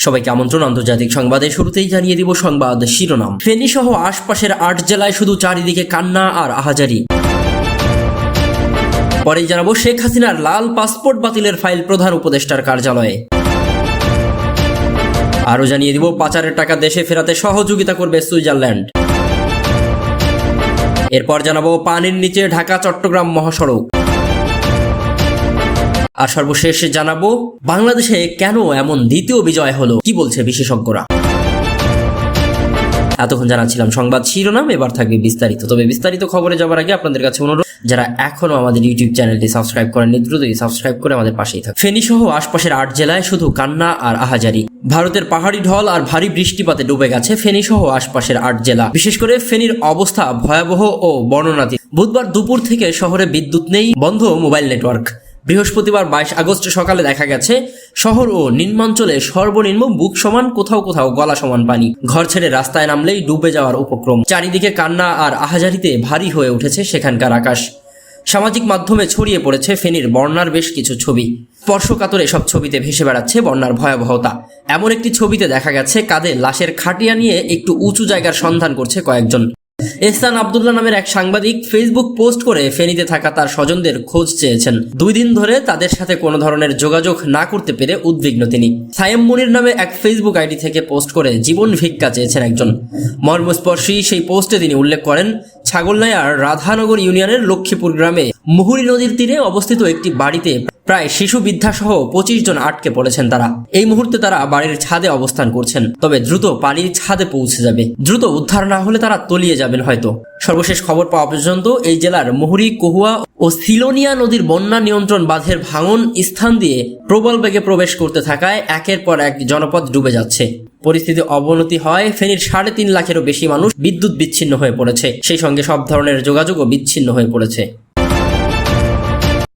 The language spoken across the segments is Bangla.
সবাইকে আমন্ত্রণ আন্তর্জাতিক সংবাদের শুরুতেই জানিয়ে দিব সংবাদ শিরোনাম। ফেনী সহ আশপাশের ৮ জেলায় শুধু চারিদিকে কান্না আর আহাজারি। পরেই জানাবো শেখ হাসিনার লাল পাসপোর্ট বাতিলের ফাইল প্রধান উপদেষ্টার কার্যালয়ে। আরও জানিয়ে দিব পাচারের টাকা দেশে ফেরাতে সহযোগিতা করবে সুইজারল্যান্ড। এরপর জানাবো পানির নিচে ঢাকা চট্টগ্রাম মহাসড়ক। আর সর্বশেষ জানাবো বাংলাদেশে কেন এমন দ্বিতীয় বিজয় হলো, কি বলছে বিশেষজ্ঞরা। এতক্ষণ জানাচ্ছিলাম সংবাদ শিরোনাম, এবার থাকবে বিস্তারিত। তবে বিস্তারিত খবরে যাওয়ার আগে আপনাদের কাছে অনুরোধ, যারা এখনো আমাদের ইউটিউব চ্যানেলটি সাবস্ক্রাইব করেননি দ্রুতই সাবস্ক্রাইব করে আমাদের পাশেই থাকুন। ফেনী সহ আশপাশের ৮ জেলায় শুধু কান্না আর আহাজারি। ভারতের পাহাড়ি ঢল আর ভারী বৃষ্টিপাতে ডুবে গেছে ফেনী সহ আশপাশের ৮ জেলা। বিশেষ করে ফেনীর অবস্থা ভয়াবহ ও বর্ণনাতীত। বুধবার দুপুর থেকে শহরে বিদ্যুৎ নেই, বন্ধ মোবাইল নেটওয়ার্ক। বৃহস্পতিবার ২২ আগস্ট সকালে দেখা গেছে শহর ও নিম্নাঞ্চলে সর্বনিম্ন বুক সমান, কোথাও কোথাও গলা সমান পানি। ঘর ছেড়ে রাস্তায় নামলেই ডুবে যাওয়ার উপক্রম। চারিদিকে কান্না আর আহাজারিতে ভারী হয়ে উঠেছে সেখানকার আকাশ। সামাজিক মাধ্যমে ছড়িয়ে পড়েছে ফেনীর বন্যার বেশ কিছু ছবি। স্পর্শকাতর এসব ছবিতে ভেসে বেড়াচ্ছে বন্যার ভয়াবহতা। এমন একটি ছবিতে দেখা গেছে কাঁধে লাশের খাটিয়া নিয়ে একটু উঁচু জায়গার সন্ধান করছে কয়েকজন। এহসান আব্দুল্লাহ নামের এক সাংবাদিক ফেসবুক পোস্ট করে ফেনীতে থাকা তার স্বজনদের খোঁজ চেয়েছেন। ২ দিন ধরে তাদের সাথে কোনো ধরনের যোগাযোগ না করতে পেরে উদ্বিগ্ন তিনি। সায়েম মুনির নামে এক ফেসবুক আইডি থেকে পোস্ট করে জীবন ভিক্ষা চেয়েছেন একজন। মর্মস্পর্শী সেই পোস্টে তিনি উল্লেখ করেন, ছাগলনাইয়ার রাধানগর ইউনিয়নের লক্ষ্মীপুর গ্রামে মুহুরী নদীর তীরে অবস্থিত একটি বাড়িতে প্রায় শিশু বৃদ্ধা সহ ২৫ জন আটকে পড়েছেন তারা। এই মুহূর্তে তারা বাড়ির ছাদে অবস্থান করছেন, তবে দ্রুত পানির ছাদে পৌঁছে যাবে। দ্রুত উদ্ধার না হলে তারা তলিয়ে যাবেন হয়তো। সর্বশেষ খবর পাওয়া পর্যন্ত এই জেলার মুহুরী, কহুয়া ও সিলোনিয়া নদীর বন্যা নিয়ন্ত্রণ বাঁধের ভাঙন স্থান দিয়ে প্রবল বেগে প্রবেশ করতে থাকায় একের পর এক জনপদ ডুবে যাচ্ছে। পরিস্থিতি অবনতি হয় ফেনীর ৩.৫ লাখেরও বেশি মানুষ বিদ্যুৎ বিচ্ছিন্ন হয়ে পড়েছে, সেই সঙ্গে সব ধরনের যোগাযোগও বিচ্ছিন্ন হয়ে পড়েছে।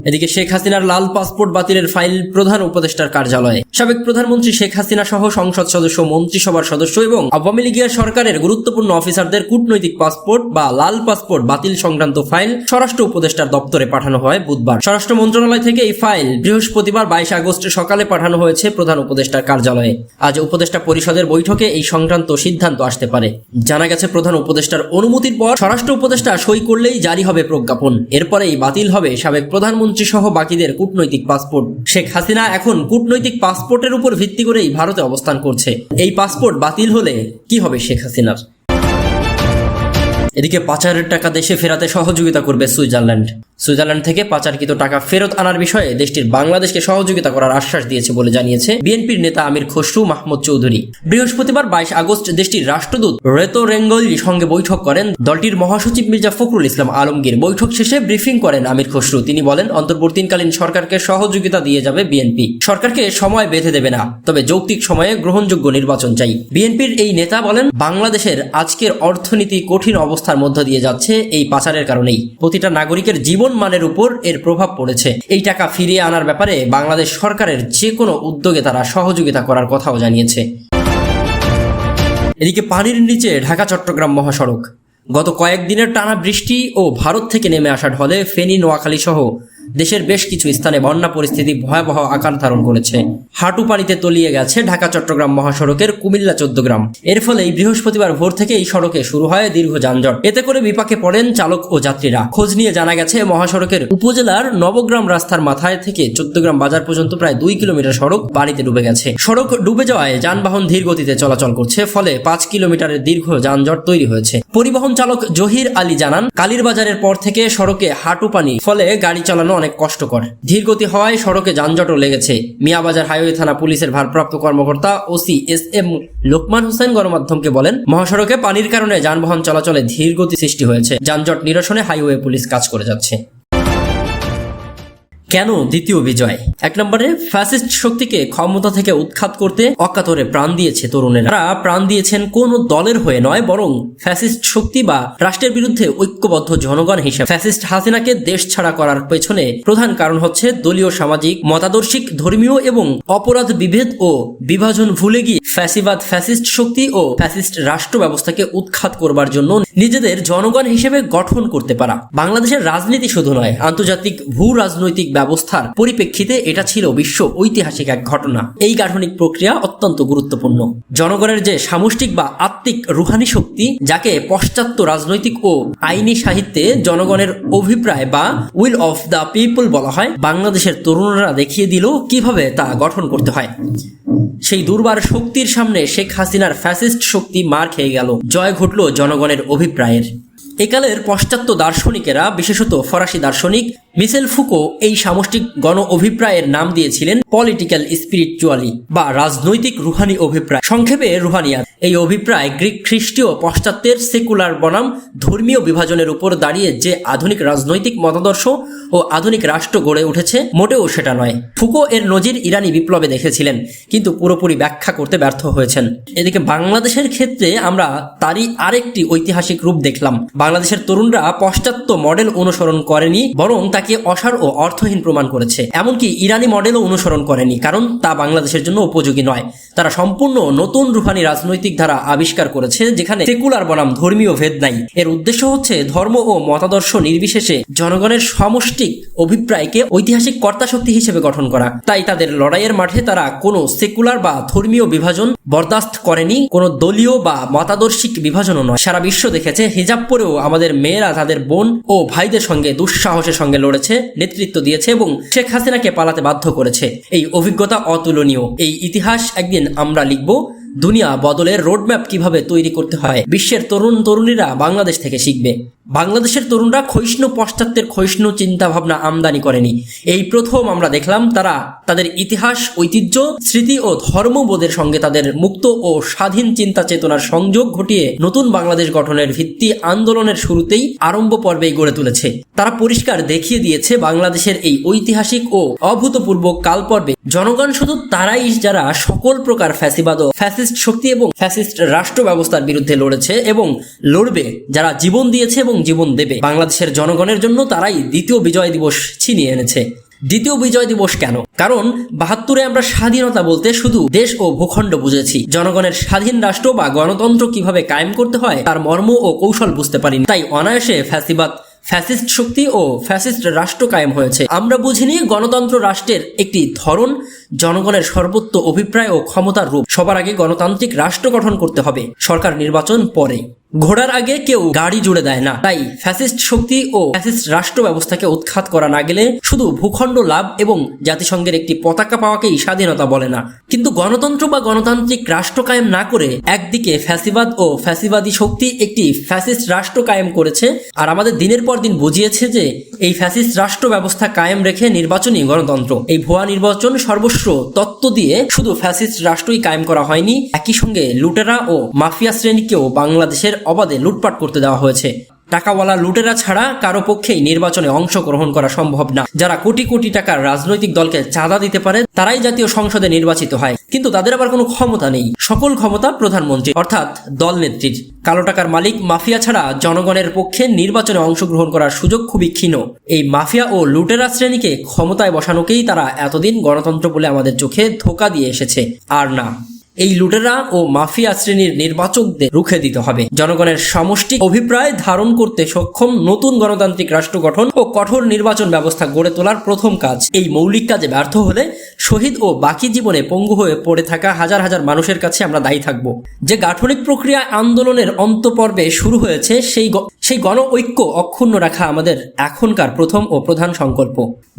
এদিকে শেখ হাসিনার লাল পাসপোর্ট বাতিলের ফাইল প্রধান উপদেষ্টার কার্যালয়ে। সাবেক প্রধানমন্ত্রী শেখ হাসিনা সহ সংসদ সদস্য, মন্ত্রিসভার সদস্য এবং আওয়ামী লীগের সরকারের গুরুত্বপূর্ণ অফিসারদের কূটনৈতিক পাসপোর্ট বা লাল পাসপোর্ট বাতিল সংক্রান্ত ফাইল স্বরাষ্ট্র উপদেষ্টার দপ্তরে পাঠানো হয় বুধবার। স্বরাষ্ট্র মন্ত্রণালয় থেকে এই ফাইল বৃহস্পতিবার ২২ আগস্ট সকালে পাঠানো হয়েছে প্রধান উপদেষ্টার কার্যালয়ে। আজ উপদেষ্টা পরিষদের বৈঠকে এই সংক্রান্ত সিদ্ধান্ত আসতে পারে। জানা গেছে প্রধান উপদেষ্টার অনুমতির পর স্বরাষ্ট্র উপদেষ্টা সই করলেই জারি হবে প্রজ্ঞাপন। এরপরেই বাতিল হবে সাবেক প্রধানমন্ত্রী সহ বাকিদের কূটনৈতিক পাসপোর্ট। শেখ হাসিনা এখন কূটনৈতিক পাসপোর্টের উপর ভিত্তি করেই ভারতে অবস্থান করছে। এই পাসপোর্ট বাতিল হলে কি হবে শেখ হাসিনার? এদিকে পাচারের টাকা দেশে ফেরাতে সহযোগিতা করবে সুইজারল্যান্ড। সুইজারল্যান্ড থেকে পাচারকৃত টাকা ফেরত আনার বিষয়ে দেশটির বাংলাদেশকে সহযোগিতা করার আশ্বাস দিয়েছে বলে জানিয়েছে বিএনপির নেতা আমির খসরু মাহমুদ চৌধুরী। বৃহস্পতিবার ২২ আগস্ট দেশটির রাষ্ট্রদূত রেতো রেঙ্গলির সঙ্গে বৈঠক করেন দলটির মহাসচিব মির্জা ফখরুল ইসলাম আলমগীর। বৈঠক শেষে ব্রিফিং করেন আমির খসরু। তিনি বলেন, অন্তর্বর্তীকালীন সরকারকে সহযোগিতা দিয়ে যাবে বিএনপি। সরকারকে সময় বেঁধে দেবে না, তবে যৌক্তিক সময়ে গ্রহণযোগ্য নির্বাচন চাই। বিএনপির এই নেতা বলেন, বাংলাদেশের আজকের অর্থনীতি কঠিন অবস্থার মধ্য দিয়ে যাচ্ছে এই পাচারের কারণেই। প্রতিটা নাগরিকের জীবন মানের উপর এর প্রভাব পড়েছে। এই টাকা ফিরিয়ে আনার ব্যাপারে বাংলাদেশ সরকারের যে কোনো উদ্যোগে তারা সহযোগিতা করার কথাও জানিয়েছে। এদিকে পানির নিচে ঢাকা চট্টগ্রাম মহাসড়ক। গত কয়েকদিনের টানা বৃষ্টি ও ভারত থেকে নেমে আসা ঢলে ফেনী, নোয়াখালী সহ দেশের বেশ কিছু স্থানে বন্যা পরিস্থিতি ভয়াবহ আকার ধারণ করেছে। হাঁটু পানিতে তলিয়ে গেছে ঢাকা চট্টগ্রাম মহাসড়কের কুমিল্লা ১৪ গ্রাম। এর ফলেই বৃহস্পতিবার ভোর থেকে এই সড়কে শুরু হয় দীর্ঘ যানজট। এতে করে বিপাকে পড়েন চালক ও যাত্রীরা। খোঁজ নিয়ে জানা গেছে মহাসড়কের উপজেলার নবগ্রাম রাস্তার মাথায় থেকে ১৪ গ্রাম বাজার পর্যন্ত প্রায় ২ কিলোমিটার সড়ক পানিতে ডুবে গেছে। সড়ক ডুবে যাওয়ায় যানবাহন ধীর গতিতে চলাচল করছে, ফলে ৫ কিলোমিটারের দীর্ঘ যানজট তৈরি হয়েছে। পরিবহন চালক জহির আলী জানান, কালীর বাজারের পর থেকে সড়কে হাঁটু পানি, ফলে গাড়ি চালানো অনেক কষ্টকর। ধীরগতি হওয়ায় সড়কে যানজটও লেগেছে। মিয়াবাজার হাইওয়ে থানা পুলিশের ভারপ্রাপ্ত কর্মকর্তা ওসি এস.এম. লোকমান হোসেন গণমাধ্যমকে বলেন, মহাসড়কে পানির কারণে যানবাহন চলাচলে ধীরগতি সৃষ্টি হয়েছে। যানজট নিরসনে হাইওয়ে পুলিশ কাজ করে যাচ্ছে। কেন দ্বিতীয় বিজয়? ১ নম্বরে, ফ্যাসিস্ট শক্তিকে ক্ষমতা থেকে উৎখাত করতে অকাতরে প্রাণ দিয়েছে তরুণেরা। তারা প্রাণ দিয়েছেন কোন দলের হয়ে নয়, বরং ফ্যাসিস্ট শক্তি বা রাষ্ট্রের বিরুদ্ধে ঐক্যবদ্ধ জনগণ হিসেবে। ফ্যাসিস্ট হাসিনাকে দেশ ছাড়া করার পেছনে প্রধান কারণ হচ্ছে দলীয়, সামাজিক, মতাদর্শিক, ধর্মীয় এবং অপরাধ বিভেদ ও বিভাজন ভুলে গিয়ে ফ্যাসিবাদ, ফ্যাসিস্ট শক্তি ও ফ্যাসিস্ট রাষ্ট্র ব্যবস্থাকে উৎখাত করবার জন্য নিজেদের জনগণ হিসেবে গঠন করতে পারা। বাংলাদেশের রাজনীতি শুধু নয়, আন্তর্জাতিক ভূ রাজনৈতিক ব্যবস্থার পরিপ্রেক্ষিতে এটা ছিল বিশ্ব ঐতিহাসিক এক ঘটনা। এই গাঠনিক প্রক্রিয়া অত্যন্ত গুরুত্বপূর্ণ। জনগণের যে সামষ্টিক বা আত্মিক রুহানি শক্তি, যাকে পাশ্চাত্য রাজনৈতিক ও আইনি সাহিত্যে জনগণের অভিপ্রায় বা উইল অফ দ্য পিপল বলা হয়, বাংলাদেশের তরুণরা দেখিয়ে দিল কিভাবে তা গঠন করতে হয়। সেই দুর্বার শক্তির সামনে শেখ হাসিনার ফ্যাসিস্ট শক্তি মার খেয়ে গেল, জয় ঘটল জনগণের অভিপ্রায়ের। একালের পাশ্চাত্য দার্শনিকেরা, বিশেষত ফরাসি দার্শনিক মিশেল ফুকো, এই সামষ্টিক গণ অভিপ্রায়ের নাম দিয়েছিলেন পলিটিক্যাল স্পিরিচুয়ালি বা রাজনৈতিক রুহানি অভিপ্রায়, সংক্ষেপে রুহানিয়াত। এই অভিপ্রায় গ্রিক খ্রিস্টীয় পাশ্চাত্যের সেকুলার বনাম ধর্মীয় বিভাজনের উপর দাঁড়িয়ে যে আধুনিক রাজনৈতিক মতাদর্শ ও আধুনিক রাষ্ট্র গড়ে উঠেছে, মোটেও সেটা নয়। ফুকো এর নজির ইরানি বিপ্লবে দেখেছিলেন, কিন্তু পুরোপুরি ব্যাখ্যা করতে ব্যর্থ হয়েছেন। এদিকে বাংলাদেশের ক্ষেত্রে আমরা তারই আরেকটি ঐতিহাসিক রূপ দেখলাম। বাংলাদেশের তরুণরা পাশ্চাত্য মডেল অনুসরণ করেনি, বরং তাকে অসার ও অর্থহীন প্রমাণ করেছে। এমনকি ইরানি মডেলও অনুসরণ করেনি, কারণ তা বাংলাদেশের জন্য উপযোগী নয়। তারা সম্পূর্ণ নতুন রুহানি রাজনৈতিক ধারা আবিষ্কার করেছে, যেখানে সেকুলার বনাম ধর্মীয় ভেদ নাই। এর উদ্দেশ্য হচ্ছে ধর্ম ও মতাদর্শ নির্বিশেষে জনগণের সমষ্টিক অভিপ্রায়কে ঐতিহাসিক কর্তাশক্তি হিসেবে গঠন করা। তাই তাদের লড়াইয়ের মাঠে তারা কোনো সেকুলার বা ধর্মীয় বিভাজন বরদাস্ত করেনি, কোনো দলীয় বা মতাদর্শিক বিভাজনও নয়। সারা বিশ্ব দেখেছে হিজাব পরেও আমাদের মেয়েরা তাদের বোন ও ভাইদের সঙ্গে দুঃসাহসের সঙ্গে লড়েছে, নেতৃত্ব দিয়েছে এবং শেখ হাসিনাকে পালাতে বাধ্য করেছে। এই অভিজ্ঞতা অতুলনীয়। এই ইতিহাস একদিন আমরা লিখব। দুনিয়া বদলের রোডম্যাপ কিভাবে তৈরি করতে হয়, বিশ্বের তরুণ তরুণীরা বাংলাদেশ থেকে শিখবে। বাংলাদেশের তরুণরা ক্ষয়িষ্ণু পাশ্চাত্যের ক্ষয়িষ্ণু চিন্তা ভাবনা আমদানি করেনি। এই প্রথম আমরা দেখলাম তারা তাদের ইতিহাস, ঐতিহ্য, স্মৃতি ও ধর্মবোধের সঙ্গে তাদের মুক্ত ও স্বাধীন চিন্তা চেতনার সংযোগ ঘটিয়ে নতুন বাংলাদেশ গঠনের ভিত্তি আন্দোলনের শুরুতেই আরম্ভ পর্বেই গড়ে তুলেছে। তারা পরিষ্কার দেখিয়ে দিয়েছে বাংলাদেশের এই ঐতিহাসিক ও অভূতপূর্ব কালপর্বে জনগণ শুধু তারাই যারা সকল প্রকার ফ্যাসিবাদ ও ফ্যাসিস্ট শক্তি এবং ফ্যাসিস্ট রাষ্ট্র ব্যবস্থার বিরুদ্ধে লড়েছে এবং লড়বে, যারা জীবন দিয়েছে এবং জীবন দেবে। বাংলাদেশের জনগণের জন্য তারাই দ্বিতীয় বিজয় দিবস ছিনিয়ে এনেছে। দ্বিতীয় বিজয় দিবস কেন? কারণ ৭২-এ আমরা স্বাধীনতা বলতে শুধু দেশ ও ভূখণ্ড বুঝেছি। জনগণের স্বাধীন রাষ্ট্র বা গণতন্ত্র কিভাবে কায়েম করতে হয় তার মর্ম ও কৌশল বুঝতে পারিনি। তাই অনায়াসে ফ্যাসিবাদ, ফ্যাসিস্ট শক্তি ও ফ্যাসিস্ট রাষ্ট্র কায়েম হয়েছে। আমরা বুঝিনি গণতন্ত্র রাষ্ট্রের একটি ধরন, জনগণের সর্বোচ্চ অভিপ্রায় ও ক্ষমতার রূপ। সবার আগে গণতান্ত্রিক রাষ্ট্র গঠন করতে হবে, সরকার নির্বাচন পরে। ঘোড়ার আগে কেউ গাড়ি জুড়ে দেয় না। তাই ফ্যাসিস্ট শক্তি ও ফ্যাসিস্ট রাষ্ট্র ব্যবস্থাকে উৎখাত করা না গেলে শুধু ভূখণ্ড লাভ এবং জাতিসংঘের একটি পতাকা পাওয়াকেই স্বাধীনতা বলে না। কিন্তু গণতন্ত্র বা গণতান্ত্রিক রাষ্ট্র কায়েম না করে একদিকে ফ্যাসিবাদ ও ফ্যাসিবাদী শক্তি একটি ফ্যাসিস্ট রাষ্ট্র কায়েম করেছে, আর আমাদের দিনের পর দিন বুঝিয়েছে যে এই ফ্যাসিস্ট রাষ্ট্র ব্যবস্থা কায়েম রেখে নির্বাচনই গণতন্ত্র। এই ভুয়া নির্বাচন সর্বস্ব তত্ত্ব দিয়ে শুধু ফ্যাসিস্ট রাষ্ট্রই কায়েম করা হয়নি, একই সঙ্গে লুটেরা ও মাফিয়া শ্রেণীকেও বাংলাদেশের অবাধে লুটপাট করতে দেওয়া হয়েছে। টাকাওয়ালা লুটেরা ছাড়া কারো পক্ষেই নির্বাচনে অংশগ্রহণ করা সম্ভব না। যারা কোটি কোটি টাকার রাজনৈতিক দলকে চাঁদা দিতে পারে তারাই জাতীয় সংসদে নির্বাচিত হয়, কিন্তু তাদের আবার কোনো ক্ষমতা নেই। সকল ক্ষমতা প্রধানমন্ত্রী অর্থাৎ দল নেত্রীর। কালো টাকার মালিক মাফিয়া ছাড়া জনগণের পক্ষে নির্বাচনে অংশগ্রহণ করার সুযোগ খুবই ক্ষীণ। এই মাফিয়া ও লুটেরা শ্রেণীকে ক্ষমতায় বসানোকেই তারা এতদিন গণতন্ত্র বলে আমাদের চোখে ধোঁকা দিয়ে এসেছে। আর না, এই লুটেরা ও মাফিয়া শ্রেণীর নির্বাচকদের রুখে দিতে হবে। জনগণের সমষ্টিক অভিপ্রায় ধারণ করতে সক্ষম নতুন গণতান্ত্রিক রাষ্ট্র গঠন ও কঠোর নির্বাচন ব্যবস্থা গড়ে তোলার প্রথম কাজ। এই মৌলিক কাজে ব্যর্থ হলে শহীদ ও বাকি জীবনে পঙ্গু হয়ে পড়ে থাকা হাজার হাজার মানুষের কাছে আমরা দায়ী থাকব। যে গাঠনিক প্রক্রিয়া আন্দোলনের অন্তঃপর্বে শুরু হয়েছে সেই গণ ঐক্য অক্ষুণ্ণ রাখা আমাদের এখনকার প্রথম ও প্রধান সংকল্প।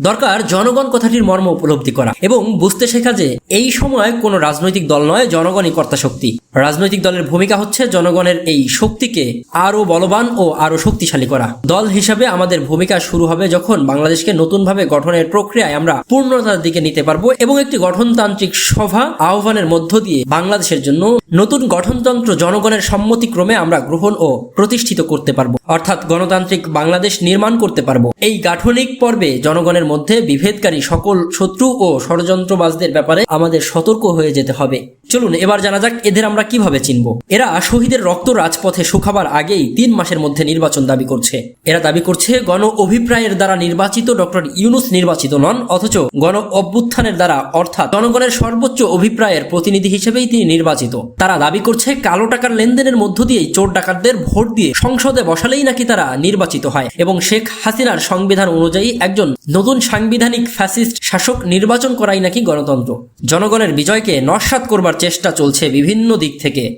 দরকার জনগণ কথাটির মর্ম উপলব্ধি করা এবং বুঝতে শেখা যে এই সময় কোনো রাজনৈতিক দল নয়, জনগণই কর্তা শক্তি। রাজনৈতিক দলের ভূমিকা হচ্ছে জনগণের এই শক্তিকে আরো বলবান ও আরো শক্তিশালী করা। দল হিসাবে আমাদের ভূমিকা শুরু হবে যখন বাংলাদেশকে নতুনভাবে গঠনের প্রক্রিয়ায় আমরা পূর্ণতার দিকে নিতে পারবো এবং একটি গঠনতান্ত্রিক সভা আহ্বানের মধ্য দিয়ে বাংলাদেশের জন্য নতুন গঠনতন্ত্র জনগণের সম্মতিক্রমে আমরা গ্রহণ ও প্রতিষ্ঠিত করতে পারবো, অর্থাৎ গণতান্ত্রিক বাংলাদেশ নির্মাণ করতে পারবো। এই গাঠনিক পর্বে জনগণের মধ্যে বিভেদকারী সকল শত্রু ও ষড়যন্ত্রবাজদের ব্যাপারে আমাদের সতর্ক হয়ে যেতে হবে। চলুন এবার জানা যাক এদের আমরা কিভাবে চিনব। এরা শহীদের রক্ত রাজপথে শুকাবার আগেই 3 মাসের মধ্যে নির্বাচন দাবি করছে। এরা দাবি করছে গণ অভিপ্রায়ের দ্বারা নির্বাচিত ডক্টর ইউনূস নির্বাচিত নন, অথচ গণ অভ্যুত্থানের দ্বারা অর্থাৎ জনগণের সর্বোচ্চ অভিপ্রায়ের প্রতিনিধি হিসেবেই তিনি নির্বাচিত। তারা দাবি করছে কালো টাকার লেনদেনের মধ্য দিয়েই চোর ডাকাতদের ভোট দিয়ে সংসদে বসালেই অনুযায়ী নাকি তারা নির্বাচিত হয় এবং শেখ হাসিনার সংবিধান অনুযায়ী একজন নতুন সাংবিধানিক ফ্যাসিস্ট শাসক নির্বাচন করাই নাকি গণতন্ত্র। জনগণের বিজয়কে নস্যাৎ করবার চেষ্টা চলছে বিভিন্ন দিক থেকে।